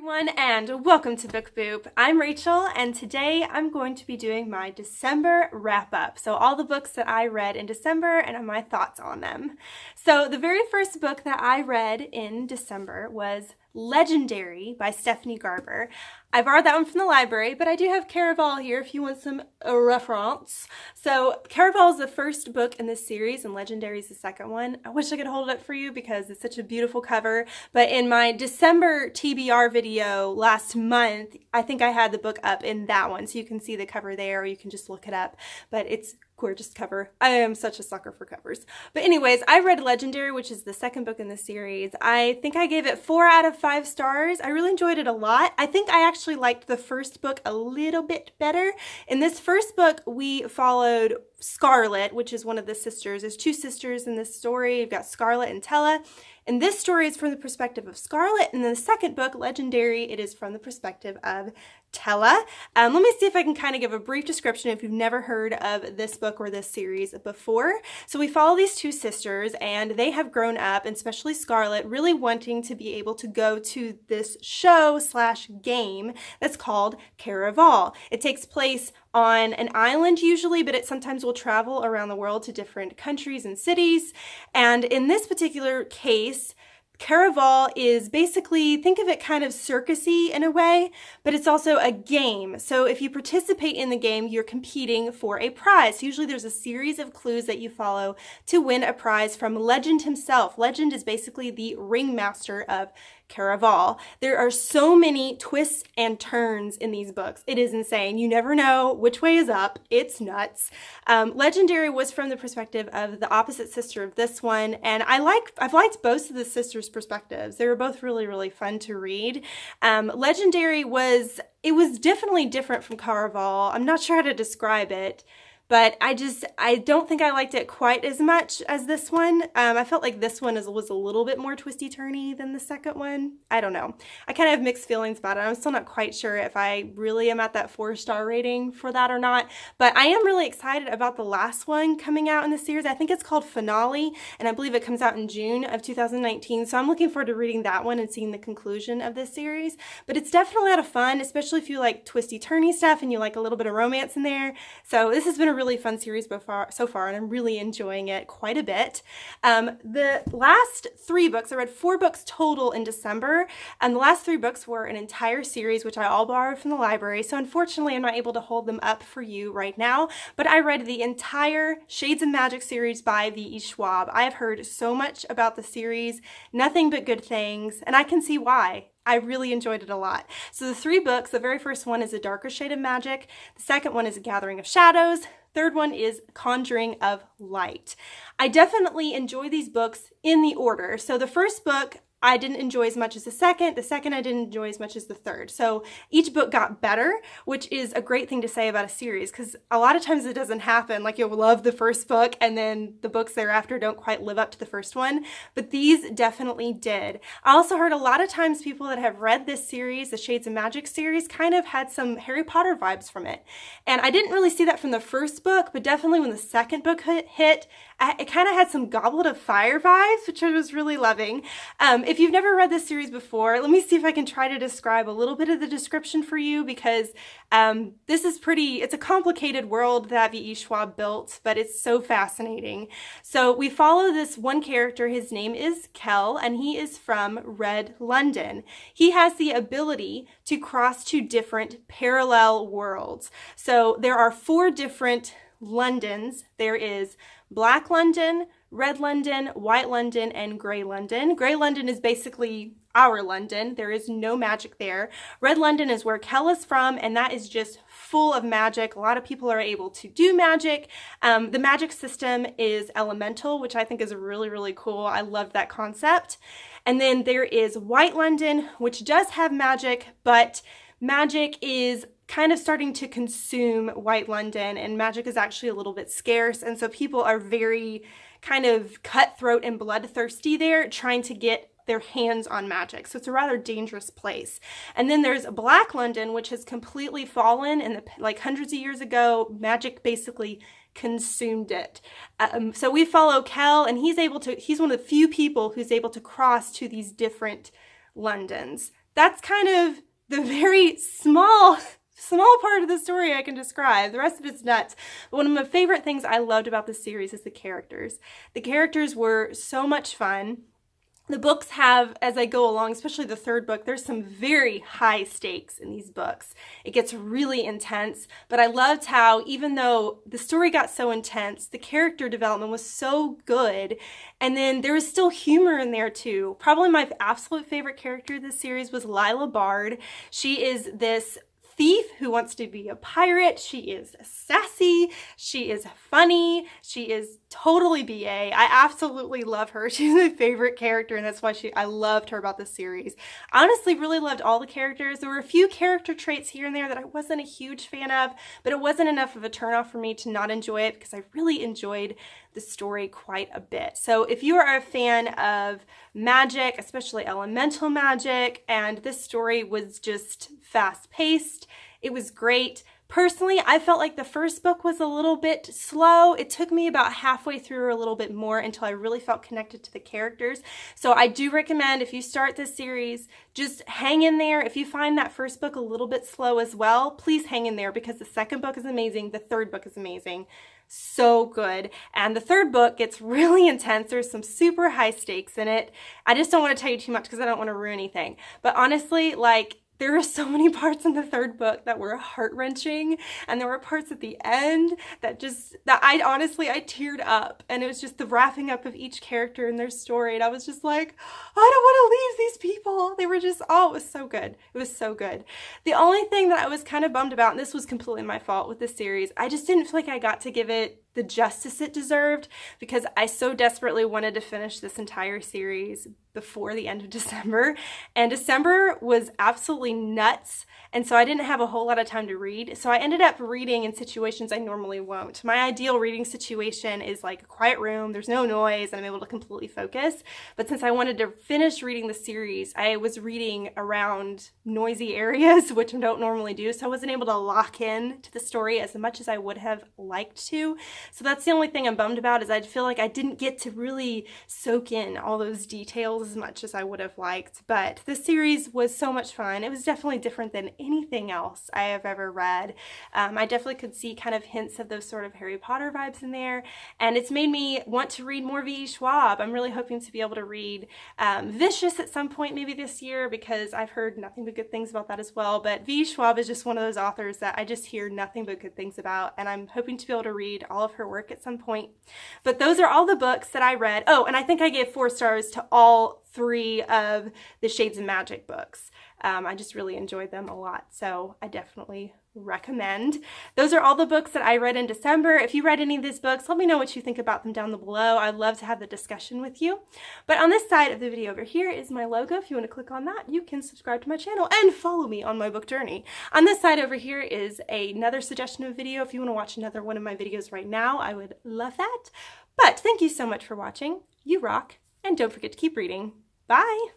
Everyone, and welcome to Book Boop. I'm Rachel, and today I'm going to be doing my December wrap-up. So all the books that I read in December and my thoughts on them. So the very first book that I read in December was Legendary by Stephanie Garber. I borrowed that one from the library, but I do have Caraval here if you want some reference. So Caraval is the first book in this series and Legendary is the second one. I wish I could hold it up for you because it's such a beautiful cover, but in my December TBR video last month, I think I had the book up in that one, so you can see the cover there, or you can just look it up, but it's gorgeous cover. I am such a sucker for covers. But anyways, I read Legendary, which is the second book in the series. I think I gave it 4 out of 5 stars. I really enjoyed it a lot. I think I actually liked the first book a little bit better. In this first book, we followed Scarlet, which is one of the sisters. There's 2 sisters in this story. You've got Scarlet and Tella. And this story is from the perspective of Scarlet. And in the second book, Legendary, it is from the perspective of Tella. Let me see if I can kind of give a brief description if you've never heard of this book or this series before. So we follow these 2 sisters and they have grown up, and especially Scarlet, really wanting to be able to go to this show/game that's called Caraval. It takes place on an island usually, but it sometimes will travel around the world to different countries and cities. And in this particular case, Caraval is basically, think of it kind of circusy in a way, but it's also a game. So if you participate in the game, you're competing for a prize. Usually there's a series of clues that you follow to win a prize from Legend himself. Legend is basically the ringmaster of Caraval. There are so many twists and turns in these books. It is insane. You never know which way is up. It's nuts. Legendary was from the perspective of the opposite sister of this one, and I've liked both of the sisters' perspectives. They were both really, really fun to read. Legendary was definitely different from Caraval. I'm not sure how to describe it, but I don't think I liked it quite as much as this one. I felt like this one was a little bit more twisty-turny than the second one. I don't know. I kind of have mixed feelings about it. I'm still not quite sure if I really am at that 4-star rating for that or not, but I am really excited about the last one coming out in the series. I think it's called Finale, and I believe it comes out in June of 2019, so I'm looking forward to reading that one and seeing the conclusion of this series. But it's definitely a lot of fun, especially if you like twisty-turny stuff and you like a little bit of romance in there. So this has been a really fun series so far, and I'm really enjoying it quite a bit. The last 3 books, I read 4 books total in December, and the last 3 books were an entire series, which I all borrowed from the library, so unfortunately I'm not able to hold them up for you right now, but I read the entire Shades of Magic series by V.E. Schwab. I have heard so much about the series, nothing but good things, and I can see why. I really enjoyed it a lot. So the 3 books, the very first one is A Darker Shade of Magic, the second one is A Gathering of Shadows, third one is Conjuring of Light. I definitely enjoy these books in the order. So the first book I didn't enjoy as much as the second I didn't enjoy as much as the third. So each book got better, which is a great thing to say about a series, because a lot of times it doesn't happen. Like, you'll love the first book and then the books thereafter don't quite live up to the first one, but these definitely did. I also heard a lot of times people that have read this series, the Shades of Magic series, kind of had some Harry Potter vibes from it. And I didn't really see that from the first book, but definitely when the second book hit, it kind of had some Goblet of Fire vibes, which I was really loving. If you've never read this series before, let me see if I can try to describe a little bit of the description for you, because it's a complicated world that V.E. Schwab built, but it's so fascinating. So we follow this one character. His name is Kell, and he is from Red London. He has the ability to cross to different parallel worlds. So there are 4 different Londons. There is Black London, Red London, White London, and Grey London. Grey London is basically our London. There is no magic there. Red London is where Kell is from, and that is just full of magic. A lot of people are able to do magic. The magic system is elemental, which I think is really, really cool. I love that concept. And then there is White London, which does have magic, but magic is kind of starting to consume White London, and magic is actually a little bit scarce, and so people are very kind of cutthroat and bloodthirsty there, trying to get their hands on magic. So it's a rather dangerous place. And then there's Black London, which has completely fallen, and like hundreds of years ago, magic basically consumed it. So we follow Kell, and he's one of the few people who's able to cross to these different Londons. that's kind of the very small part of the story I can describe. The rest of it's nuts. But one of my favorite things I loved about this series is the characters. The characters were so much fun. The books have, as I go along, especially the third book, there's some very high stakes in these books. It gets really intense, but I loved how even though the story got so intense, the character development was so good, and then there was still humor in there too. Probably my absolute favorite character of this series was Lila Bard. She is this thief who wants to be a pirate. She is sassy. She is funny. She is totally BA. I absolutely love her. She's my favorite character, and that's why I loved her about this series. I honestly really loved all the characters. There were a few character traits here and there that I wasn't a huge fan of, but it wasn't enough of a turnoff for me to not enjoy it because I really enjoyed the story quite a bit. So if you are a fan of magic, especially elemental magic, and this story was just fast-paced, it was great. Personally, I felt like the first book was a little bit slow. It took me about halfway through or a little bit more until I really felt connected to the characters. So I do recommend if you start this series, just hang in there. If you find that first book a little bit slow as well, please hang in there because the second book is amazing. The third book is amazing. So good. And the third book gets really intense. There's some super high stakes in it. I just don't want to tell you too much because I don't want to ruin anything. But honestly, like, there are so many parts in the third book that were heart-wrenching, and there were parts at the end that I teared up, and it was just the wrapping up of each character and their story, and I was just like, I don't want to leave these people. They were just, oh, it was so good. It was so good. The only thing that I was kind of bummed about, and this was completely my fault with this series, I just didn't feel like I got to give it the justice it deserved because I so desperately wanted to finish this entire series before the end of December, and December was absolutely nuts, and so I didn't have a whole lot of time to read, so I ended up reading in situations I normally won't. My ideal reading situation is like a quiet room, there's no noise, and I'm able to completely focus, but since I wanted to finish reading the series, I was reading around noisy areas, which I don't normally do, so I wasn't able to lock in to the story as much as I would have liked to. So that's the only thing I'm bummed about, is I feel like I didn't get to really soak in all those details as much as I would have liked. But this series was so much fun. It was definitely different than anything else I have ever read. I definitely could see kind of hints of those sort of Harry Potter vibes in there. And it's made me want to read more V.E. Schwab. I'm really hoping to be able to read Vicious at some point maybe this year, because I've heard nothing but good things about that as well. But V.E. Schwab is just one of those authors that I just hear nothing but good things about. And I'm hoping to be able to read all of her work at some point. But those are all the books that I read. Oh, and I think I gave 4 stars to all 3 of the Shades of Magic books. I just really enjoyed them a lot, so I definitely recommend. Those are all the books that I read in December. If you read any of these books, let me know what you think about them down below. I'd love to have the discussion with you. But on this side of the video over here is my logo. If you want to click on that, you can subscribe to my channel and follow me on my book journey. On this side over here is another suggestion of a video. If you want to watch another one of my videos right now, I would love that. But thank you so much for watching. You rock, and don't forget to keep reading. Bye!